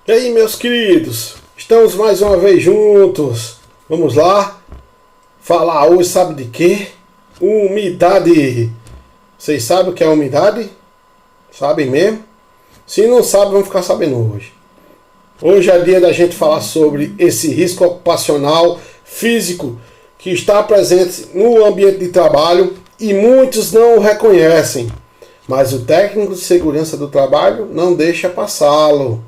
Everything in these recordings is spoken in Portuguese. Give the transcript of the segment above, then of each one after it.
E aí, meus queridos, estamos mais uma vez juntos. Vamos lá falar hoje, sabe de quê? Umidade. Vocês sabem o que é umidade? Sabem mesmo? Se não sabem, vão ficar sabendo hoje. Hoje é dia da gente falar sobre esse risco ocupacional físico que está presente no ambiente de trabalho e muitos não o reconhecem. Mas o técnico de segurança do trabalho não deixa passá-lo,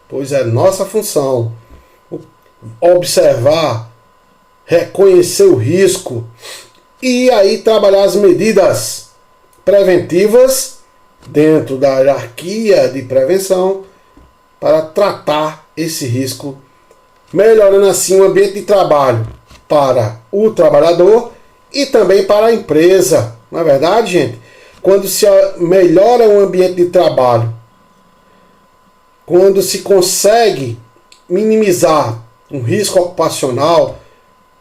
pois é nossa função observar, reconhecer o risco e aí trabalhar as medidas preventivas dentro da hierarquia de prevenção para tratar esse risco, melhorando assim o ambiente de trabalho para o trabalhador e também para a empresa. Não é verdade, gente? Quando se melhora o ambiente de trabalho, quando se consegue minimizar um risco ocupacional,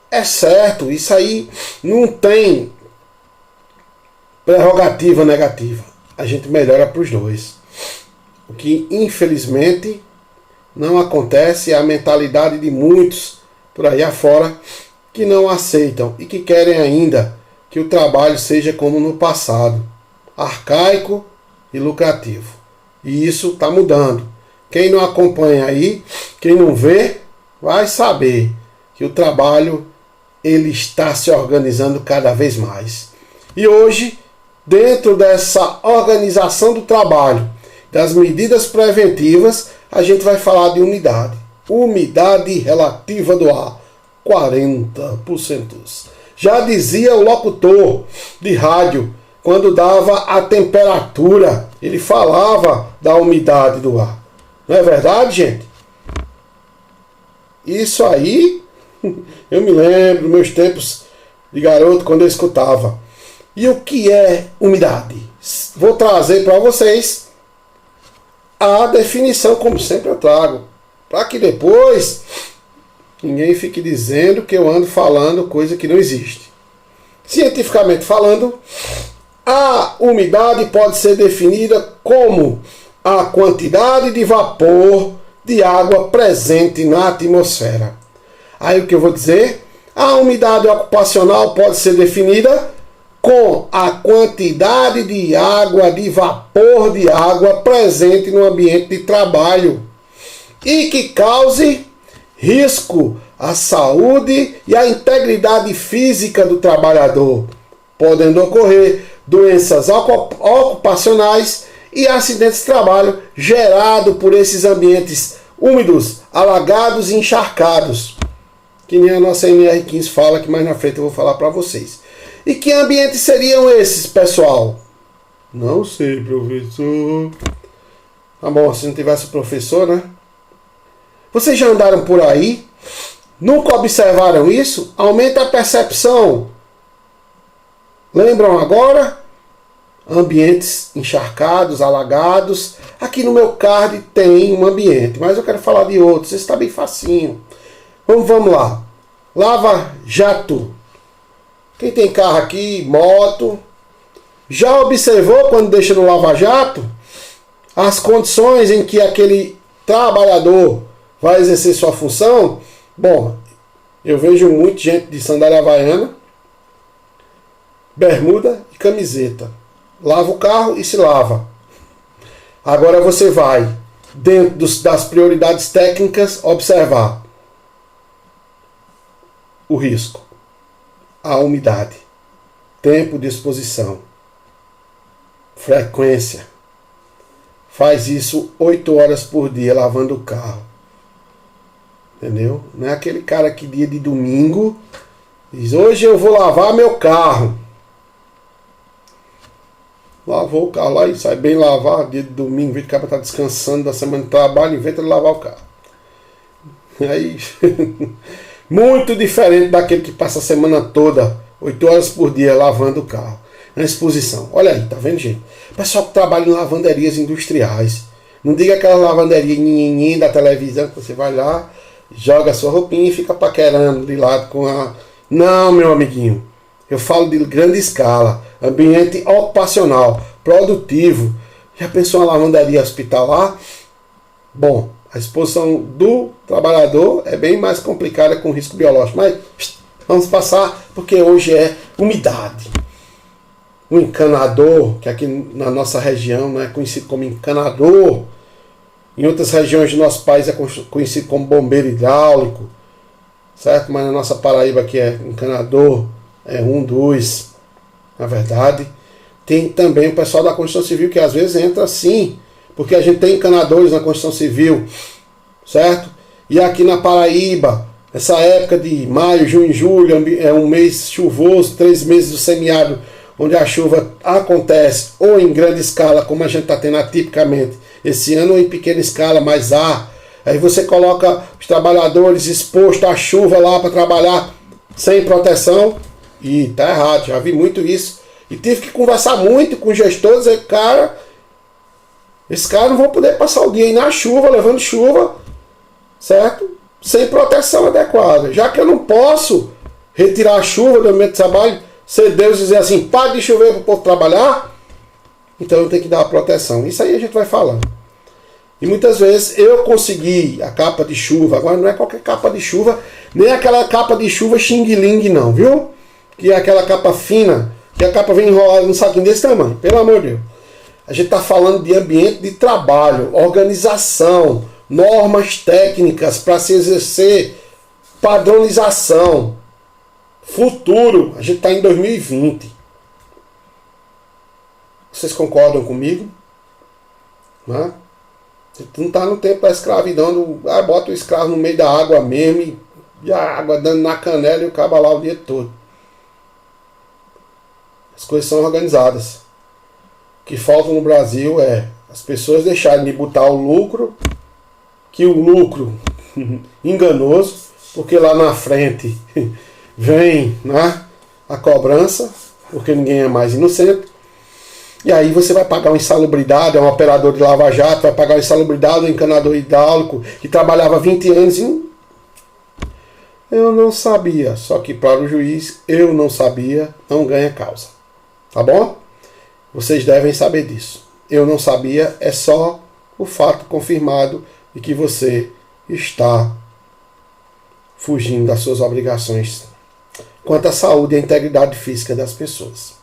é certo, isso aí não tem prerrogativa negativa. A gente melhora para os dois. O que infelizmente não acontece é a mentalidade de muitos por aí afora que não aceitam e que querem ainda que o trabalho seja como no passado, arcaico e lucrativo. E isso está mudando. Quem não acompanha aí, quem não vê, vai saber que o trabalho ele está se organizando cada vez mais. E hoje, dentro dessa organização do trabalho, das medidas preventivas, a gente vai falar de umidade. Umidade relativa do ar, 40%. Já dizia o locutor de rádio, quando dava a temperatura, ele falava da umidade do ar. Não é verdade, gente? Isso aí, eu me lembro, meus tempos de garoto, quando eu escutava. E o que é umidade? Vou trazer para vocês a definição, como sempre eu trago, para que depois ninguém fique dizendo que eu ando falando coisa que não existe. Cientificamente falando, a umidade pode ser definida como a quantidade de vapor de água presente na atmosfera. Aí o que eu vou dizer? A umidade ocupacional pode ser definida com a quantidade de água, de vapor de água presente no ambiente de trabalho e que cause risco à saúde e à integridade física do trabalhador, podendo ocorrer doenças ocupacionais e acidentes de trabalho gerados por esses ambientes úmidos, alagados e encharcados, que nem a nossa NR15 fala, que mais na frente eu vou falar para vocês. E que ambientes seriam esses, pessoal? Não sei, professor. Tá bom, se não tivesse professor, né? Vocês já andaram por aí? Nunca observaram isso? Aumenta a percepção. Lembram agora? Ambientes encharcados, alagados. Aqui no meu card tem um ambiente, mas eu quero falar de outros. Esse está bem facinho. Vamos lá. Lava Jato. Quem tem carro aqui, moto, já observou quando deixa no Lava Jato as condições em que aquele trabalhador vai exercer sua função? Bom, eu vejo muita gente de sandália havaiana, bermuda e camiseta. Lava o carro e se lava. Agora você vai, dentro das prioridades técnicas, observar o risco, a umidade, tempo de exposição, frequência. Faz isso 8 horas por dia lavando o carro. Entendeu? Não é aquele cara que dia de domingo diz, hoje eu vou lavar meu carro. Lavou o carro lá e sai bem lavado, dia de domingo, vê que o cara está descansando da semana de trabalho, inventa de lavar o carro. Aí, muito diferente daquele que passa a semana toda, 8 horas por dia, lavando o carro. Na exposição. Olha aí, tá vendo, gente? Pessoal que trabalha em lavanderias industriais. Não diga aquela lavanderia nhenhenhen da televisão que você vai lá, joga a sua roupinha e fica paquerando de lado com a... Não, meu amiguinho. Eu falo de grande escala. Ambiente ocupacional, produtivo. Já pensou uma lavanderia hospitalar? Bom, a exposição do trabalhador é bem mais complicada com risco biológico, mas vamos passar porque hoje é umidade. O encanador, que aqui na nossa região não é conhecido como encanador, em outras regiões do nosso país é conhecido como bombeiro hidráulico, certo? Mas na nossa Paraíba aqui é encanador, é dois, na verdade. Tem também o pessoal da construção civil que às vezes entra sim, porque a gente tem encanadores na construção civil, certo? E aqui na Paraíba, essa época de maio, junho e julho, é um mês chuvoso, 3 meses do semiárido, onde a chuva acontece ou em grande escala, como a gente está tendo atipicamente esse ano, ou em pequena escala, mas aí você coloca os trabalhadores expostos à chuva lá para trabalhar sem proteção, e tá errado, já vi muito isso. E tive que conversar muito com os gestores, e cara, esses caras não vão poder passar o dia aí na chuva, levando chuva, certo? Sem proteção adequada. Já que eu não posso retirar a chuva do ambiente de trabalho, se Deus dizer assim, pare de chover para o povo trabalhar, então eu tenho que dar a proteção. Isso aí a gente vai falando. E muitas vezes eu consegui a capa de chuva, agora não é qualquer capa de chuva, nem aquela capa de chuva xing-ling não, viu? Que é aquela capa fina, que a capa vem enrolada num saquinho desse tamanho, pelo amor de Deus. A gente está falando de ambiente de trabalho, organização, normas técnicas para se exercer, padronização, futuro. A gente está em 2020. Vocês concordam comigo? Não? A gente não está no tempo da escravidão, bota o escravo no meio da água mesmo, e a água dando na canela e o cabo lá o dia todo. As coisas são organizadas. O que falta no Brasil é as pessoas deixarem de botar o lucro, que o lucro enganoso, porque lá na frente vem, né, a cobrança, porque ninguém é mais inocente. E aí você vai pagar uma insalubridade, é um operador de lava-jato, vai pagar uma insalubridade, um encanador hidráulico, que trabalhava 20 anos em... Eu não sabia, só que para o juiz, eu não sabia, não ganha causa. Tá bom? Vocês devem saber disso. Eu não sabia, é só o fato confirmado de que você está fugindo das suas obrigações quanto à saúde e à integridade física das pessoas.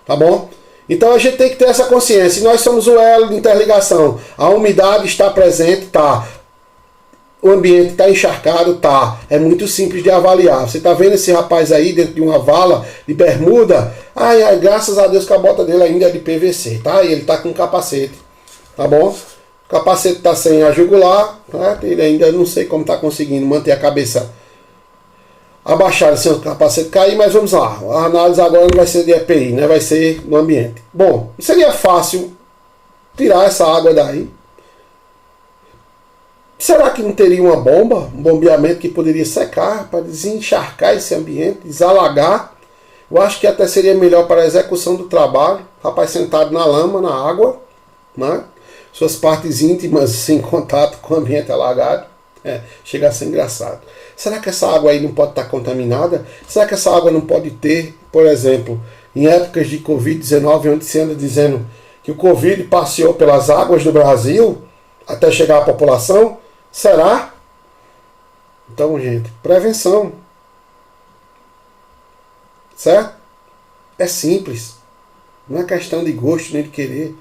Tá bom? Então a gente tem que ter essa consciência. E nós somos o elo de interligação. A umidade está presente, tá. O ambiente está encharcado, tá. É muito simples de avaliar. Você está vendo esse rapaz aí dentro de uma vala de bermuda? Ai, graças a Deus que a bota dele ainda é de PVC, tá? E ele está com capacete, tá bom? O capacete está sem a jugular, tá? Ele ainda não sei como está conseguindo manter a cabeça abaixada sem o capacete cair, mas vamos lá. A análise agora não vai ser de EPI, né? Vai ser no ambiente. Bom, seria fácil tirar essa água daí. Será que não teria uma bomba, um bombeamento que poderia secar para desencharcar esse ambiente, desalagar? Eu acho que até seria melhor para a execução do trabalho. Rapaz sentado na lama, na água, né? Suas partes íntimas em contato com o ambiente alagado. Chega a ser engraçado. Será que essa água aí não pode estar contaminada? Será que essa água não pode ter, por exemplo, em épocas de Covid-19, onde se anda dizendo que o Covid passeou pelas águas do Brasil até chegar à população? Será? Então, gente, prevenção. Certo? É simples. Não é questão de gosto nem de querer.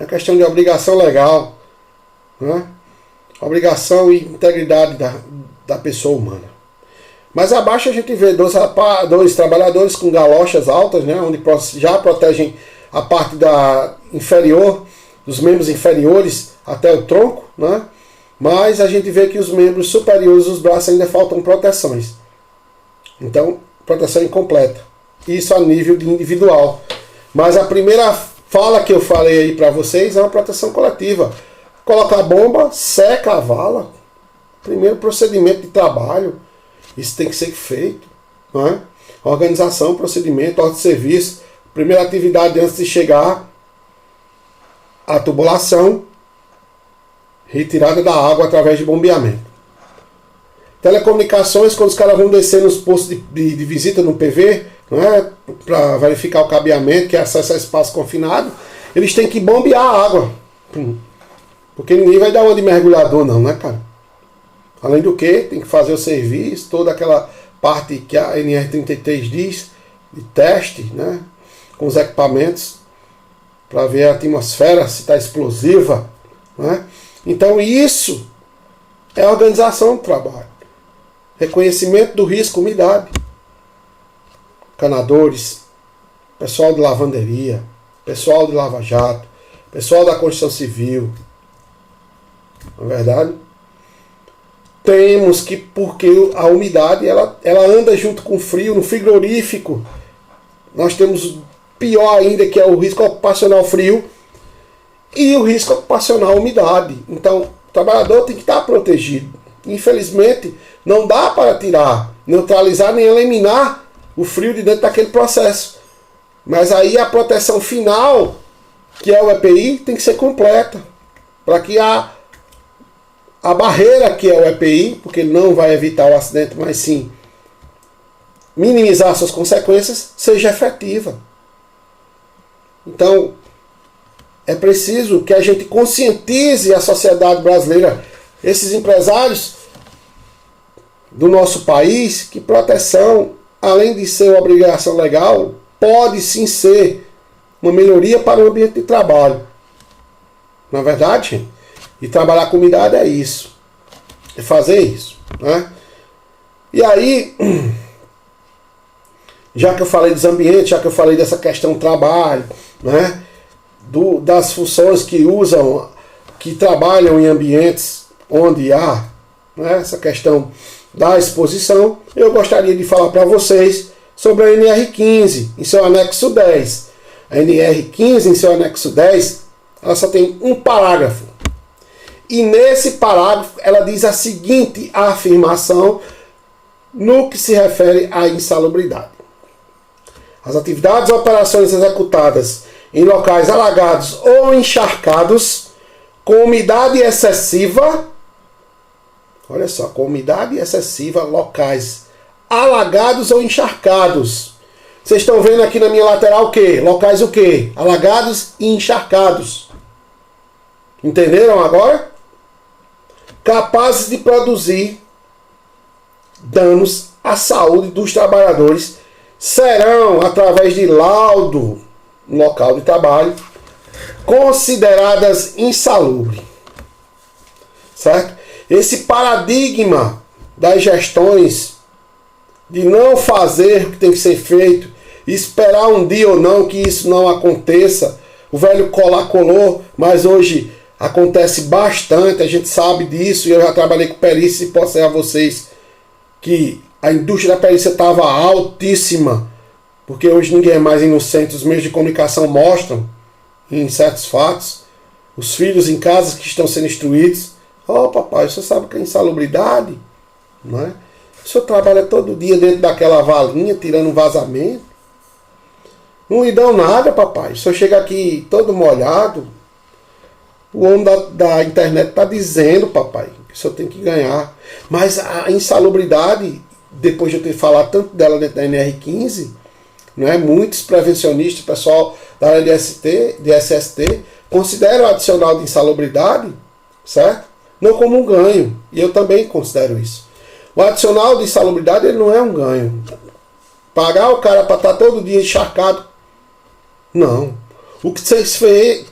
É questão de obrigação legal. Né? Obrigação e integridade da pessoa humana. Mas abaixo a gente vê dois trabalhadores com galochas altas, né, onde já protegem a parte inferior, dos membros inferiores até o tronco, né? Mas a gente vê que os membros superiores dos braços ainda faltam proteções. Então, proteção incompleta. Isso a nível de individual. Mas a primeira fala que eu falei aí para vocês é uma proteção coletiva. Colocar a bomba, seca a vala. Primeiro procedimento de trabalho. Isso tem que ser feito. Não é? Organização, procedimento, ordem de serviço. Primeira atividade antes de chegar à tubulação. Retirada da água através de bombeamento. Telecomunicações, quando os caras vão descer nos postos de visita no PV, não é? Para verificar o cabeamento, que é acesso a espaço confinado, eles têm que bombear a água. Porque ninguém vai dar uma de mergulhador não, né, cara? Além do que, tem que fazer o serviço, toda aquela parte que a NR33 diz, de teste, né? Com os equipamentos, para ver a atmosfera, se está explosiva, né? Então isso é a organização do trabalho. Reconhecimento do risco, umidade. Canadores, pessoal de lavanderia, pessoal de lava-jato, pessoal da construção civil. Não é verdade? Temos que, porque a umidade ela anda junto com o frio, no frigorífico. Nós temos pior ainda, que é o risco ocupacional frio e o risco ocupacional umidade. Então, o trabalhador tem que estar protegido. Infelizmente, não dá para tirar, neutralizar nem eliminar o frio de dentro daquele processo. Mas aí a proteção final, que é o EPI, tem que ser completa. Para que a barreira que é o EPI, porque ele não vai evitar o acidente, mas sim minimizar suas consequências, seja efetiva. Então, é preciso que a gente conscientize a sociedade brasileira, esses empresários do nosso país, que proteção, além de ser uma obrigação legal, pode sim ser uma melhoria para o ambiente de trabalho. Não é verdade? E trabalhar com umidade é isso. É fazer isso. Né? E aí, já que eu falei dos ambientes, já que eu falei dessa questão do trabalho, né? Das funções que usam, que trabalham em ambientes onde há, né, essa questão da exposição, eu gostaria de falar para vocês sobre a NR15 em seu anexo 10. A NR15 em seu anexo 10, ela só tem um parágrafo. E nesse parágrafo ela diz a seguinte afirmação no que se refere à insalubridade. As atividades ou operações executadas em locais alagados ou encharcados com umidade excessiva, olha só, com umidade excessiva, locais alagados ou encharcados. Vocês estão vendo aqui na minha lateral o quê? Locais o quê? Alagados e encharcados. Entenderam agora? Capazes de produzir danos à saúde dos trabalhadores serão, através de laudo no local de trabalho, consideradas insalubres. Certo? Esse paradigma das gestões de não fazer o que tem que ser feito, esperar um dia ou não que isso não aconteça, o velho colar colou, mas hoje acontece bastante, a gente sabe disso, e eu já trabalhei com perícia e posso dizer a vocês que a indústria da perícia estava altíssima, porque hoje ninguém é mais inocente, os meios de comunicação mostram em certos fatos, os filhos em casas que estão sendo instruídos, papai, o senhor sabe o que é insalubridade? Não é? O senhor trabalha todo dia dentro daquela valinha, tirando um vazamento. Não lhe dão nada, papai. O senhor chega aqui todo molhado. O homem da internet está dizendo, papai, que o senhor tem que ganhar. Mas a insalubridade, depois de eu ter falado tanto dela dentro da NR15, né, muitos prevencionistas, pessoal da área de SST, consideram o adicional de insalubridade, certo? Não como um ganho. E eu também considero isso. O adicional de insalubridade ele não é um ganho. Pagar o cara para estar todo dia encharcado, não. O que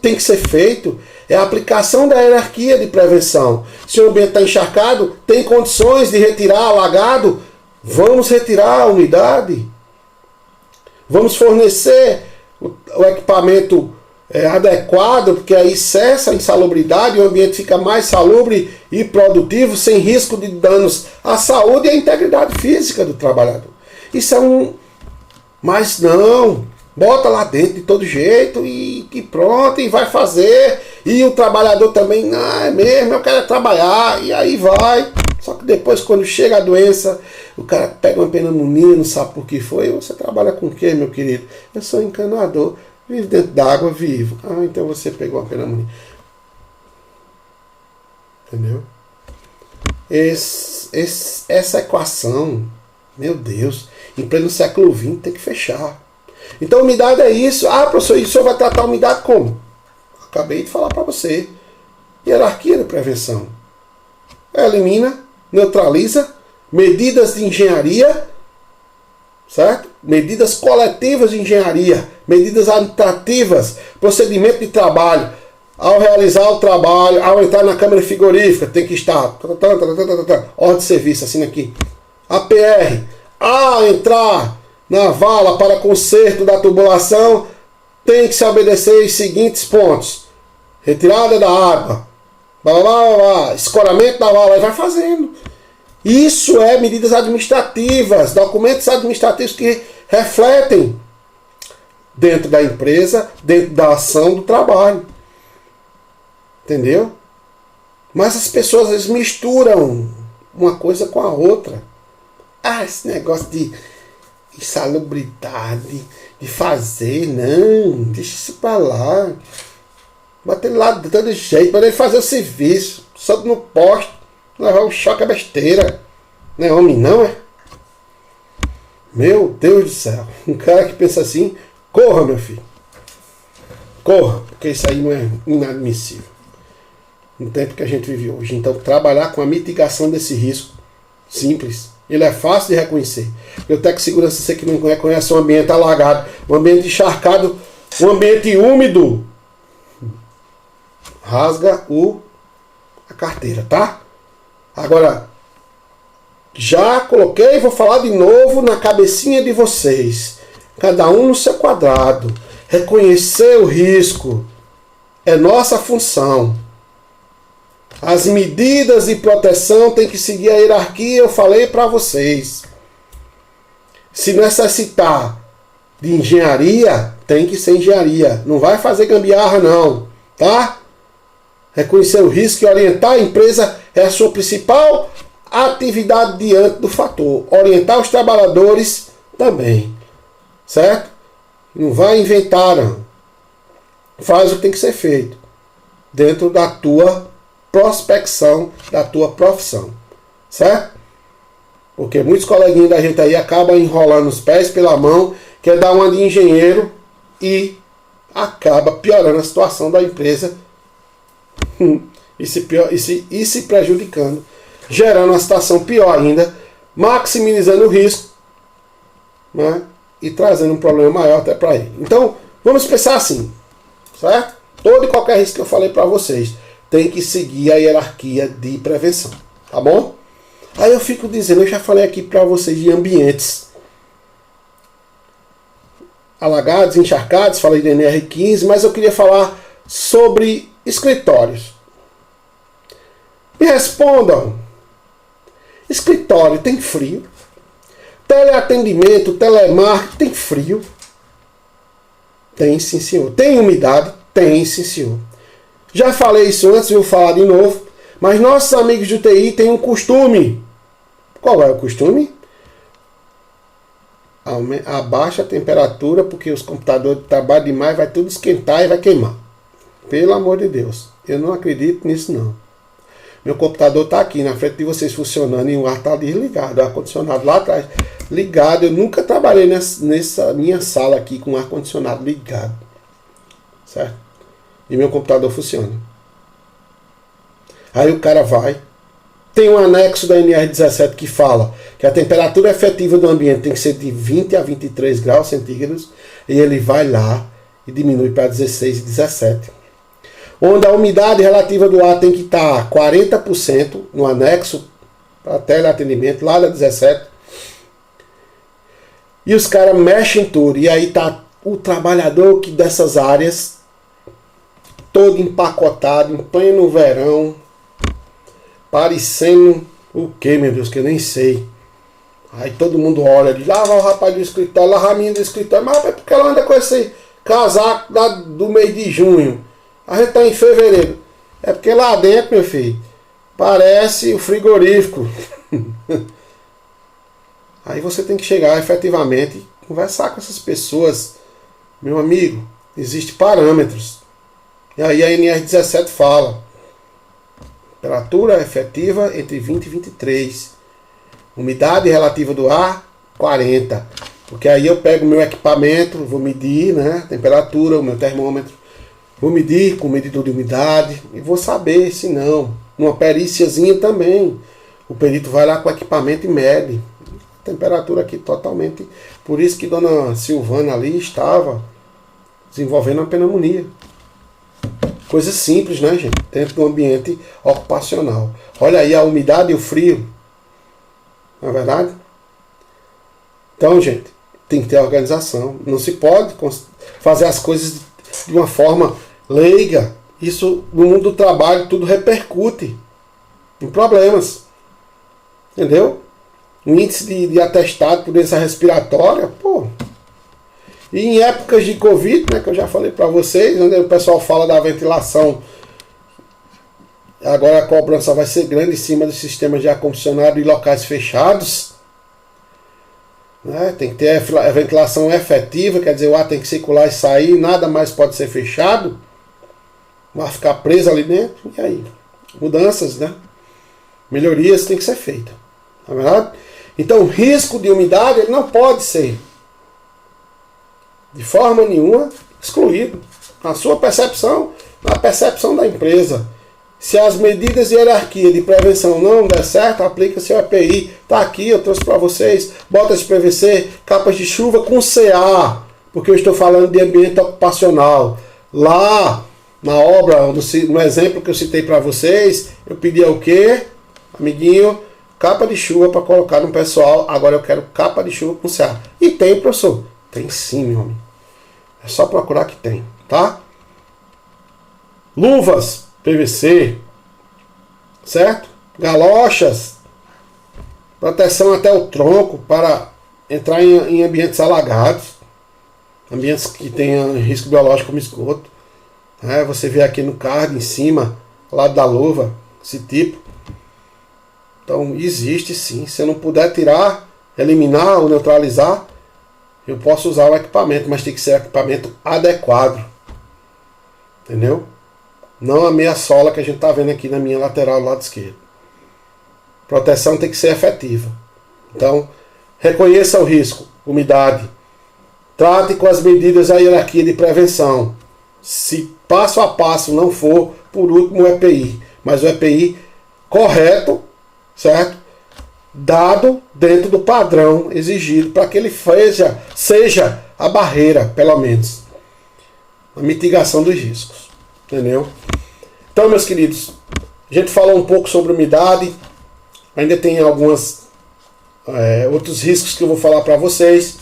tem que ser feito é a aplicação da hierarquia de prevenção. Se o ambiente está encharcado, tem condições de retirar alagado, vamos retirar a umidade. Vamos fornecer o equipamento adequado, porque aí cessa a insalubridade e o ambiente fica mais salubre e produtivo, sem risco de danos à saúde e à integridade física do trabalhador. Isso é um... Mas não, bota lá dentro de todo jeito e pronto, e vai fazer. E o trabalhador também, não, é mesmo, eu quero trabalhar, e aí vai. Só que depois, quando chega a doença, o cara pega uma pneumonia, não sabe por que foi. Você trabalha com o quê, meu querido? Eu sou encanador. Vivo dentro d'água, vivo. Ah, então você pegou uma pneumonia. Entendeu? Essa equação, meu Deus, em pleno século XX tem que fechar. Então, umidade é isso. Ah, professor, e o senhor vai tratar a umidade como? Acabei de falar para você. Hierarquia de prevenção. Elimina, neutraliza medidas de engenharia, certo? Medidas coletivas de engenharia, medidas administrativas, procedimento de trabalho. Ao realizar o trabalho, ao entrar na câmara frigorífica, tem que estar ordem de serviço, assina aqui. APR. Ao entrar na vala para conserto da tubulação, tem que se obedecer os seguintes pontos: retirada da água, escoramento da vala, e vai fazendo. Isso é medidas administrativas, documentos administrativos que refletem dentro da empresa, dentro da ação do trabalho. Entendeu? Mas as pessoas às vezes misturam uma coisa com a outra. Ah, esse negócio de insalubridade, de fazer, não, deixa isso pra lá. Bota ele lá de todo jeito, para ele fazer o serviço, só no posto, levar um choque a besteira. Não é homem não, é? Meu Deus do céu. Um cara que pensa assim, corra, meu filho. Corra, porque isso aí não é inadmissível. No tempo que a gente vive hoje. Então, trabalhar com a mitigação desse risco, simples. Ele é fácil de reconhecer. Eu tenho que segurança, você que não reconhece um ambiente alagado, um ambiente encharcado, um ambiente úmido, rasga a carteira, tá? Agora, já coloquei e vou falar de novo na cabecinha de vocês. Cada um no seu quadrado. Reconhecer o risco é nossa função. As medidas de proteção têm que seguir a hierarquia, eu falei para vocês. Se necessitar de engenharia, tem que ser engenharia. Não vai fazer gambiarra não, tá? Reconhecer o risco e orientar a empresa é a sua principal atividade diante do fator. Orientar os trabalhadores também, certo? Não vai inventar, não. Faz o que tem que ser feito dentro da tua prospecção, da tua profissão, certo? Porque muitos coleguinhas da gente aí acabam enrolando os pés pela mão, quer dar uma de engenheiro e acaba piorando a situação da empresa e se prejudicando, gerando uma situação pior ainda, maximizando o risco, né? E trazendo um problema maior até para ele. Então, vamos pensar assim, certo? Todo e qualquer risco que eu falei para vocês tem que seguir a hierarquia de prevenção, tá bom? Aí eu fico dizendo, eu já falei aqui para vocês de ambientes alagados, encharcados, falei de NR15, mas eu queria falar sobre escritórios. Me respondam, escritório tem frio? Teleatendimento, telemarketing, tem frio? Tem sim, senhor. Tem umidade? Tem sim, senhor. Já falei isso antes, vou falar de novo. Mas nossos amigos de UTI têm um costume. Qual é o costume? Abaixa a temperatura, porque os computadores trabalham demais, vai tudo esquentar e vai queimar. Pelo amor de Deus. Eu não acredito nisso, não. Meu computador está aqui na frente de vocês funcionando e o ar está desligado. O ar-condicionado lá atrás ligado. Eu nunca trabalhei nessa minha sala aqui com o ar-condicionado ligado. Certo? E meu computador funciona. Aí o cara vai. Tem um anexo da NR17 que fala que a temperatura efetiva do ambiente tem que ser de 20 a 23 graus centígrados. E ele vai lá e diminui para 16 e 17. Onde a umidade relativa do ar tem que estar 40% no anexo para teleatendimento, lá da 17. E os caras mexem tudo. E aí tá o trabalhador que dessas áreas todo empacotado, em pleno verão, parecendo o que, meu Deus, que eu nem sei. Aí todo mundo olha, diz, lá vai o rapaz do escritório, lá a menina do escritório, mas é porque ela anda com esse casaco do mês de junho. A gente está em fevereiro. É porque lá dentro, meu filho, parece o frigorífico. Aí você tem que chegar efetivamente, conversar com essas pessoas. Meu amigo, existem parâmetros. E aí a NR17 fala. Temperatura efetiva entre 20 e 23. Umidade relativa do ar, 40. Porque aí eu pego o meu equipamento, vou medir, né, a temperatura, o meu termômetro. Vou medir com medidor de umidade e vou saber se não. Numa períciazinha também. O perito vai lá com o equipamento e mede. Temperatura aqui totalmente. Por isso que dona Silvana ali estava desenvolvendo uma pneumonia. Coisa simples, né, gente? Dentro do ambiente ocupacional. Olha aí a umidade e o frio. Não é verdade? Então, gente, tem que ter organização. Não se pode fazer as coisas de uma forma leiga. Isso, no mundo do trabalho, tudo repercute em problemas. Entendeu? O índice de atestado por doença respiratória, pô. E em épocas de Covid, né, que eu já falei para vocês, onde o pessoal fala da ventilação, agora a cobrança vai ser grande em cima dos sistemas de ar-condicionado e locais fechados. Né? Tem que ter a ventilação efetiva, quer dizer, o ar tem que circular e sair, nada mais pode ser fechado. Vai ficar preso ali dentro, e aí? Mudanças, né? Melhorias têm que ser feitas. Não é verdade? Então o risco de umidade ele não pode ser, de forma nenhuma, excluído. Na sua percepção, na percepção da empresa. Se as medidas de hierarquia de prevenção não der certo, aplica-se o EPI. Está aqui, eu trouxe para vocês. Botas de PVC, capas de chuva com CA, porque eu estou falando de ambiente ocupacional. Lá, na obra, no exemplo que eu citei para vocês, eu pedi o quê? Amiguinho, capa de chuva para colocar no pessoal. Agora eu quero capa de chuva com CA. E tem, professor? Tem sim, meu amigo. É só procurar que tem, tá? Luvas PVC, certo? Galochas, proteção até o tronco para entrar em ambientes alagados, ambientes que tenham risco biológico como esgoto. Você vê aqui no card em cima, ao lado da luva, esse tipo. Então existe sim. Se eu não puder tirar, eliminar ou neutralizar, eu posso usar o equipamento, mas tem que ser equipamento adequado. Entendeu? Não a meia sola que a gente está vendo aqui na minha lateral do lado esquerdo. Proteção tem que ser efetiva. Então, reconheça o risco, umidade. Trate com as medidas da hierarquia de prevenção. Se passo a passo não for, por último o EPI. Mas o EPI correto, certo? Dado dentro do padrão exigido para que ele seja a barreira, pelo menos, a mitigação dos riscos. Entendeu? Então, meus queridos, a gente falou um pouco sobre umidade. Ainda tem alguns outros riscos que eu vou falar para vocês,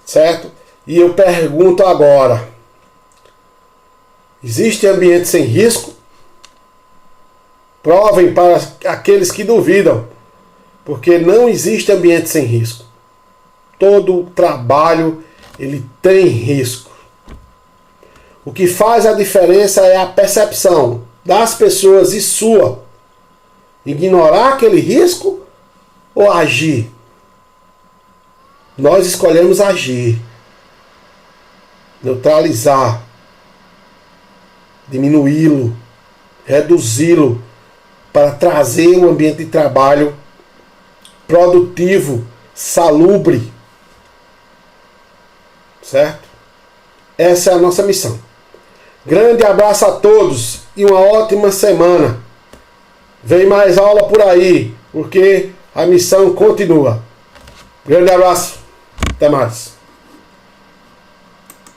certo? E eu pergunto agora: existe ambiente sem risco? Provem para aqueles que duvidam, porque não existe ambiente sem risco. Todo trabalho ele tem risco. O que faz a diferença é a percepção das pessoas e sua. Ignorar aquele risco ou agir? Nós escolhemos agir. Neutralizar. Diminuí-lo. Reduzi-lo. Para trazer um ambiente de trabalho produtivo, salubre. Certo? Essa é a nossa missão. Grande abraço a todos e uma ótima semana. Vem mais aula por aí, porque a missão continua. Grande abraço. Até mais.